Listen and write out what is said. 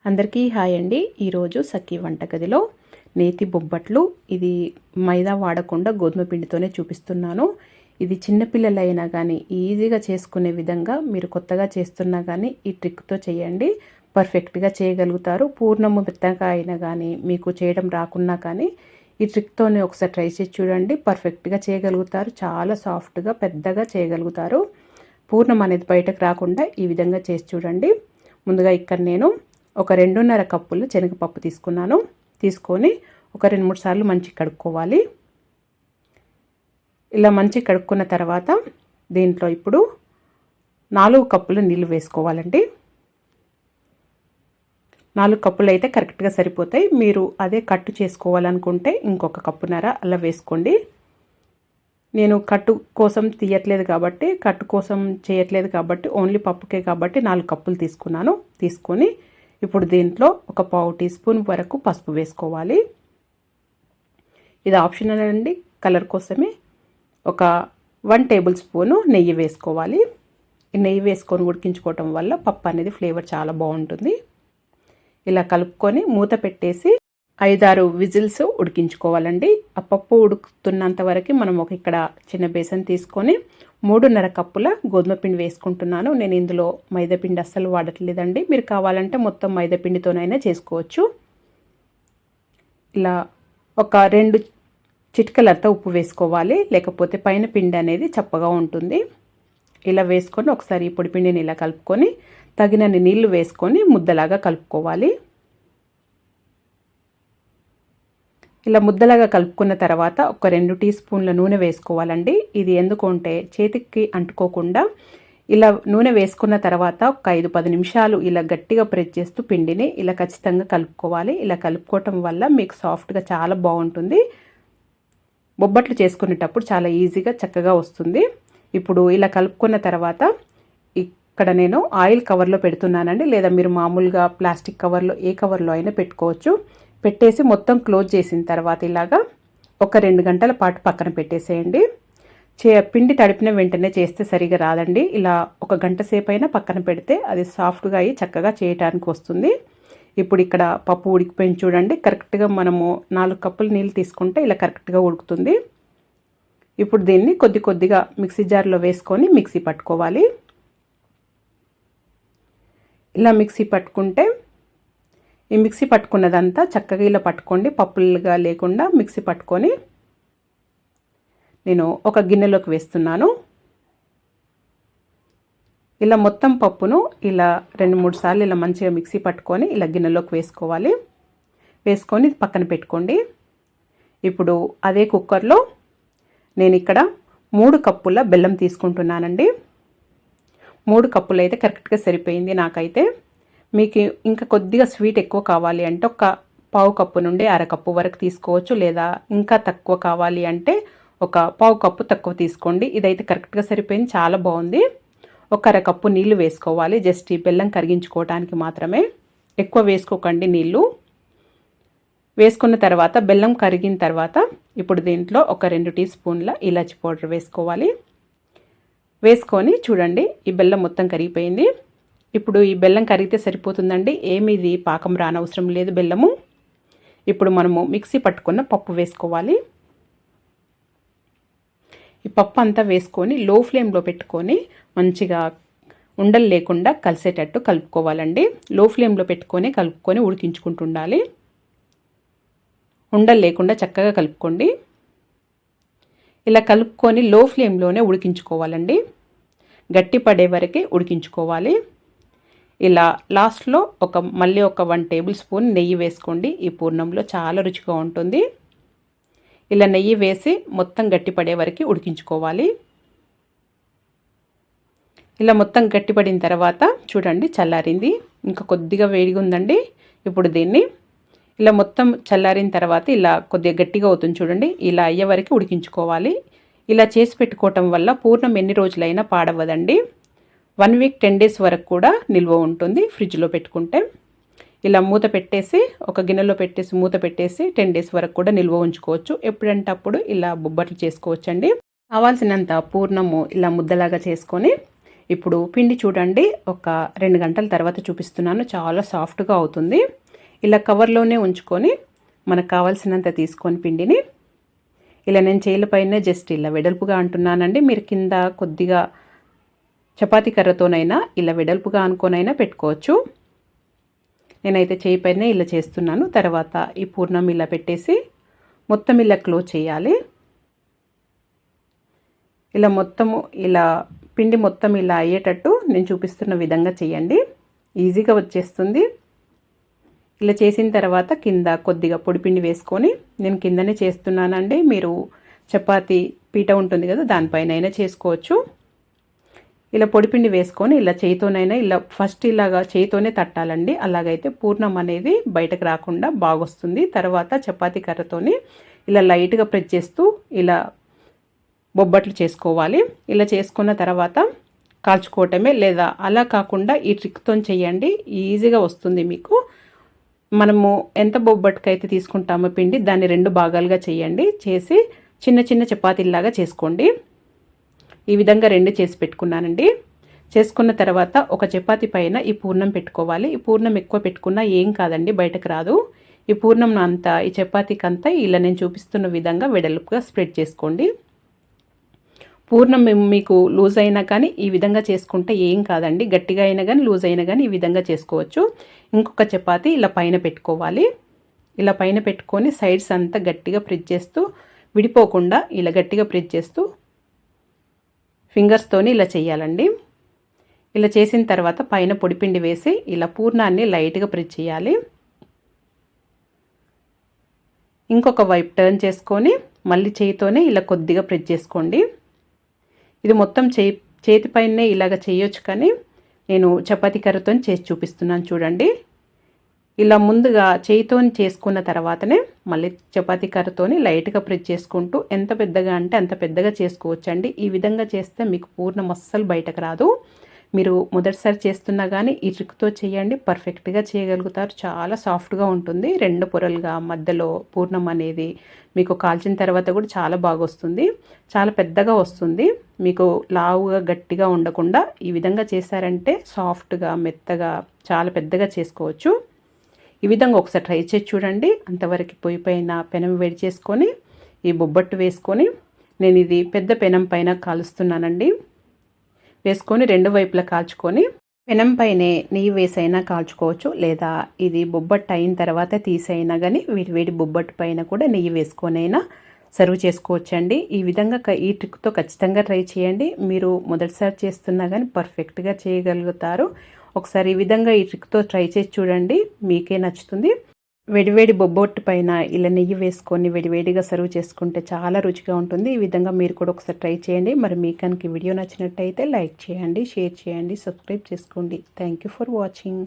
అందరికీ హాయ్ అండి. ఈరోజు సఖీ వంటగదిలో నేతి బొబ్బట్లు. ఇది మైదా వాడకుండా గోధుమ పిండితోనే చూపిస్తున్నాను. ఇది చిన్నపిల్లలైనా కానీ ఈజీగా చేసుకునే విధంగా మీరు కొత్తగా చేస్తున్నా కానీ ఈ ట్రిక్తో చేయండి, పర్ఫెక్ట్గా చేయగలుగుతారు. పూర్ణము మెత్తగా అయినా కానీ మీకు చేయడం రాకున్నా కానీ ఈ ట్రిక్తోనే ఒకసారి ట్రై చేసి చూడండి, పర్ఫెక్ట్గా చేయగలుగుతారు. చాలా సాఫ్ట్గా పెద్దగా చేయగలుగుతారు. పూర్ణం అనేది బయటకు రాకుండా ఈ విధంగా చేసి చూడండి. ముందుగా ఇక్కడ నేను ఒక 2.5 కప్పులు శనగపప్పు తీసుకొని ఒక 2-3 సార్లు మంచి కడుక్కోవాలి. ఇలా మంచి కడుక్కున్న తర్వాత దీంట్లో ఇప్పుడు 4 కప్పులు నీళ్ళు వేసుకోవాలండి. 4 కప్పులు అయితే కరెక్ట్గా సరిపోతాయి. మీరు అదే కట్టు చేసుకోవాలనుకుంటే ఇంకొక కప్పున్నర అలా వేసుకోండి. నేను కట్టు కోసం కట్టు కోసం చేయట్లేదు కాబట్టి ఓన్లీ పప్పుకే కాబట్టి 4 కప్పులు తీసుకొని ఇప్పుడు దీంట్లో ఒక 1/2 టీ స్పూన్ వరకు పసుపు వేసుకోవాలి. ఇది ఆప్షనల్ అండి, కలర్ కోసమే. ఒక 1 టేబుల్ స్పూను నెయ్యి వేసుకోవాలి. ఈ నెయ్యి వేసుకొని ఉడికించుకోవటం వల్ల పప్పు అనేది ఫ్లేవర్ చాలా బాగుంటుంది. ఇలా కలుపుకొని మూత పెట్టేసి 5-6 విజిల్స్ ఉడికించుకోవాలండి. ఆ పప్పు ఉడుకుతున్నంత వరకు మనం ఇక్కడ చిన్న బేసన్ తీసుకొని 3.5 కప్పుల గోధుమ పిండి వేసుకుంటున్నాను. నేను ఇందులో మైదా పిండి అస్సలు వాడట్లేదండి. మీరు కావాలంటే మొత్తం మైదా పిండితోనైనా చేసుకోవచ్చు. ఇలా ఒక 2 చిటికలంతా ఉప్పు వేసుకోవాలి, లేకపోతే పైన పిండి అనేది చప్పగా ఉంటుంది. ఇలా వేసుకొని ఒకసారి పొడి పిండిని ఇలా కలుపుకొని తగినన్ని నీళ్లు వేసుకొని ముద్దలాగా కలుపుకోవాలి. ఇలా ముద్దలాగా కలుపుకున్న తర్వాత ఒక 2 టీ స్పూన్ల నూనె వేసుకోవాలండి. ఇది ఎందుకంటే చేతికి అంటుకోకుండా ఇలా నూనె వేసుకున్న తర్వాత ఒక 5-10 నిమిషాలు ఇలా గట్టిగా ప్రెస్ చేస్తూ పిండిని ఇలా ఖచ్చితంగా కలుపుకోవాలి. ఇలా కలుపుకోవటం వల్ల మీకు సాఫ్ట్గా చాలా బాగుంటుంది. బొబ్బట్లు చేసుకునేటప్పుడు చాలా ఈజీగా చక్కగా వస్తుంది. ఇప్పుడు ఇలా కలుపుకున్న తర్వాత ఇక్కడ నేను ఆయిల్ కవర్లో పెడుతున్నానండి, లేదా మీరు మామూలుగా ప్లాస్టిక్ కవర్లో ఏ కవర్లో అయినా పెట్టుకోవచ్చు. పెట్టేసి మొత్తం క్లోజ్ చేసిన తర్వాత ఇలాగా ఒక 2 గంటల పాటు పక్కన పెట్టేసేయండి. పిండి తడిపిన వెంటనే చేస్తే సరిగా రాదండి. ఇలా ఒక గంట సేపు అయినా పక్కన పెడితే అది సాఫ్ట్గా అయ్యి చక్కగా చేయటానికి వస్తుంది. ఇప్పుడు ఇక్కడ పప్పు ఉడికిపోయింది చూడండి. కరెక్ట్గా మనము 4 కప్పులు నీళ్ళు తీసుకుంటే ఇలా కరెక్ట్గా ఉడుకుతుంది. ఇప్పుడు దీన్ని కొద్దిగా మిక్సీ జార్లో వేసుకొని మిక్సీ పట్టుకోవాలి. ఇలా మిక్సీ పట్టుకుంటే ఈ మిక్సీ పట్టుకున్నదంతా చక్కగా ఇలా పట్టుకోండి, పప్పులుగా లేకుండా మిక్సీ పట్టుకొని నేను ఒక గిన్నెలోకి వేస్తున్నాను. ఇలా మొత్తం పప్పును ఇలా 2-3 సార్లు ఇలా మంచిగా మిక్సీ పట్టుకొని ఇలా గిన్నెలోకి వేసుకోవాలి. వేసుకొని పక్కన పెట్టుకోండి. ఇప్పుడు అదే కుక్కర్లో నేను ఇక్కడ 3 కప్పుల బెల్లం తీసుకుంటున్నానండి. 3 కప్పులు అయితే కరెక్ట్గా సరిపోయింది నాకైతే. మీకు ఇంకా కొద్దిగా స్వీట్ ఎక్కువ కావాలి అంటే ఒక 1/2 కప్పు నుండి 1/2 కప్పు వరకు తీసుకోవచ్చు, లేదా ఇంకా తక్కువ కావాలి అంటే ఒక 1/2 కప్పు తక్కువ తీసుకోండి. ఇదైతే కరెక్ట్గా సరిపోయింది, చాలా బాగుంది. ఒక 1/2 కప్పు నీళ్లు వేసుకోవాలి, జస్ట్ ఈ బెల్లం కరిగించుకోవడానికి మాత్రమే. ఎక్కువ వేసుకోకండి నీళ్ళు. వేసుకున్న తర్వాత బెల్లం కరిగిన తర్వాత ఇప్పుడు దీంట్లో ఒక 2 టీ స్పూన్ల ఇలాచి పౌడర్ వేసుకోవాలి. వేసుకొని చూడండి, ఈ బెల్లం మొత్తం కరిగిపోయింది. ఇప్పుడు ఈ బెల్లం కరిగితే సరిపోతుందండి, ఏమీ ఇది పాకం రానవసరం లేదు బెల్లము. ఇప్పుడు మనము మిక్సీ పట్టుకున్న పప్పు వేసుకోవాలి. ఈ పప్పు అంతా వేసుకొని లో ఫ్లేమ్లో పెట్టుకొని మంచిగా ఉండలు లేకుండా కలిసేటట్టు కలుపుకోవాలండి. లో ఫ్లేమ్లో కలుపుకొని ఉడికించుకుంటుండాలి. ఉండలు లేకుండా చక్కగా కలుపుకోండి. ఇలా కలుపుకొని లో ఫ్లేమ్లోనే ఉడికించుకోవాలండి, గట్టి పడే వరకు ఉడికించుకోవాలి. ఇలా లాస్ట్లో మళ్ళీ ఒక 1 టేబుల్ స్పూన్ నెయ్యి వేసుకోండి. ఈ పూర్ణంలో చాలా రుచిగా ఉంటుంది. ఇలా నెయ్యి వేసి మొత్తం గట్టిపడే వరకు ఉడికించుకోవాలి. ఇలా మొత్తం గట్టిపడిన తర్వాత చూడండి చల్లారింది, ఇంకా కొద్దిగా వేడిగా ఉందండి. ఇప్పుడు దీన్ని ఇలా మొత్తం చల్లారిన తర్వాత ఇలా కొద్దిగా గట్టిగా అవుతుంది చూడండి. ఇలా అయ్యే వరకు ఉడికించుకోవాలి. ఇలా చేసి పెట్టుకోవటం వల్ల పూర్ణం ఎన్ని రోజులైనా పాడవదండి. 1 వీక్ 10 డేస్ వరకు కూడా నిల్వ ఉంటుంది ఫ్రిడ్జ్లో పెట్టుకుంటే. ఇలా మూత పెట్టేసి ఒక గిన్నెలో మూత పెట్టేసి 10 డేస్ వరకు కూడా నిల్వ ఉంచుకోవచ్చు. ఎప్పుడంటే అప్పుడు ఇలా బొబ్బట్లు చేసుకోవచ్చండి. కావాల్సినంత పూర్ణము ఇలా ముద్దలాగా చేసుకొని ఇప్పుడు పిండి చూడండి, ఒక 2 గంటల తర్వాత చూపిస్తున్నాను. చాలా సాఫ్ట్గా అవుతుంది. ఇలా కవర్లోనే ఉంచుకొని మనకు కావాల్సినంత తీసుకొని పిండిని ఇలా నేను చేయిలపైనే జస్ట్ ఇలా వెడల్పుగా అంటున్నానండి. మీరు కింద కొద్దిగా చపాతీ కర్రతోనైనా ఇలా వెడల్పుగా అనుకోనైనా పెట్టుకోవచ్చు. నేనైతే చేయి పైనే ఇలా చేస్తున్నాను. తర్వాత ఈ పూర్ణం ఇలా పెట్టేసి మొత్తం ఇలా క్లోజ్ చేయాలి. ఇలా మొత్తము ఇలా పిండి మొత్తం ఇలా అయ్యేటట్టు నేను చూపిస్తున్న విధంగా చేయండి. ఈజీగా వచ్చేస్తుంది. ఇలా చేసిన తర్వాత కింద కొద్దిగా పొడిపిండి వేసుకొని, నేను కిందనే చేస్తున్నానండి. మీరు చపాతీ పీట ఉంటుంది కదా, దానిపైన చేసుకోవచ్చు. ఇలా పొడిపిండి వేసుకొని ఇలా చేయితోనైనా ఇలా ఫస్ట్ ఇలాగా చేయితోనే తట్టాలండి. అలాగైతే పూర్ణం అనేది బయటకు రాకుండా బాగొస్తుంది. తర్వాత చపాతీ కర్రతోని ఇలా లైట్గా ప్రెస్ చేస్తూ ఇలా బొబ్బట్లు చేసుకోవాలి. ఇలా చేసుకున్న తర్వాత కాల్చుకోవటమే, లేదా అలా కాకుండా ఈ ట్రిక్తో చేయండి. ఈజీగా వస్తుంది మీకు. మనము ఎంత బొబ్బట్టుకైతే తీసుకుంటామో పిండి, దాన్ని 2 భాగాలుగా చేయండి. చేసి చిన్న చిన్న చపాతీలాగా చేసుకోండి. ఈ విధంగా 2 చేసి పెట్టుకున్నానండి. చేసుకున్న తర్వాత ఒక చపాతీ పైన ఈ పూర్ణం పెట్టుకోవాలి. ఈ పూర్ణం ఎక్కువ పెట్టుకున్నా ఏం కాదండి, బయటకు రాదు. ఈ పూర్ణం అంతా ఈ చపాతీకి అంతా ఇలా నేను చూపిస్తున్న విధంగా వెడల్పుగా స్ప్రెడ్ చేసుకోండి. పూర్ణం మీకు లూజ్ అయినా కానీ ఈ విధంగా చేసుకుంటే ఏం కాదండి. గట్టిగా అయినా కానీ లూజ్ అయినా కానీ ఈ విధంగా చేసుకోవచ్చు. ఇంకొక చపాతీ ఇలా పైన పెట్టుకోవాలి. ఇలా పైన పెట్టుకొని సైడ్స్ అంతా గట్టిగా ప్రెస్ చేస్తూ, విడిపోకుండా ఇలా గట్టిగా ప్రెస్ చేస్తూ ఫింగర్స్తోని ఇలా చేయాలండి. ఇలా చేసిన తర్వాత పైన పొడిపిండి వేసి ఇలా పూర్ణాన్ని లైట్గా ప్రెస్ చేయాలి. ఇంకొక వైపు టర్న్ చేసుకొని మళ్ళీ చేయితోనే ఇలా కొద్దిగా ప్రెస్ చేసుకోండి. ఇది మొత్తం చేతిపైనే ఇలాగ చేయొచ్చు, కానీ నేను చపాతీ కర్రతో చేసి చూపిస్తున్నాను చూడండి. ఇలా ముందుగా చేయితో చేసుకున్న తర్వాతనే మళ్ళీ చపాతీ కర్రతోని లైట్గా ప్రెస్ చేసుకుంటూ ఎంత పెద్దగా అంటే అంత పెద్దగా చేసుకోవచ్చండి. ఈ విధంగా చేస్తే మీకు పూర్ణం అస్సలు బయటకు రాదు. మీరు మొదటిసారి చేస్తున్నా కానీ ఈ ట్రిక్తో చేయండి, పర్ఫెక్ట్గా చేయగలుగుతారు. చాలా సాఫ్ట్గా ఉంటుంది. 2 పొరలుగా మధ్యలో పూర్ణం అనేది మీకు కాల్చిన తర్వాత కూడా చాలా బాగా వస్తుంది. చాలా పెద్దగా వస్తుంది. మీకు లావుగా గట్టిగా ఉండకుండా ఈ విధంగా చేశారంటే సాఫ్ట్గా మెత్తగా చాలా పెద్దగా చేసుకోవచ్చు. ఈ విధంగా ఒకసారి ట్రై చేసి చూడండి. అంతవరకు పొయ్యి పైన పెనం వేడి చేసుకొని ఈ బొబ్బట్టు వేసుకొని, నేను ఇది పెద్ద పెనం పైన కాలుస్తున్నానండి. వేసుకొని 2 వైపులా కాల్చుకొని పెనం పైనే నెయ్యి వేసైనా కాల్చుకోవచ్చు, లేదా ఇది బొబ్బట్టు అయిన తర్వాత తీసైనా కానీ వేడి బొబ్బట్టు పైన కూడా నెయ్యి వేసుకొనైనా సర్వ్ చేసుకోవచ్చండి. ఈ విధంగా ఈ ట్రిక్తో ఖచ్చితంగా ట్రై చేయండి. మీరు మొదటిసారి చేస్తున్నా కానీ పర్ఫెక్ట్గా చేయగలుగుతారు. ఒకసారి ఈ విధంగా ఈ ట్రిక్తో ట్రై చేసి చూడండి, మీకే నచ్చుతుంది. వేడివేడి బొబ్బొట్టు పైన ఇలా నెయ్యి వేసుకొని వేడివేడిగా సర్వ్ చేసుకుంటే చాలా రుచిగా ఉంటుంది. ఈ విధంగా మీరు కూడా ఒకసారి ట్రై చేయండి. మరి మీకు కనుక వీడియో నచ్చినట్టయితే లైక్ చేయండి, షేర్ చేయండి, సబ్స్క్రైబ్ చేసుకోండి. Thank you for watching.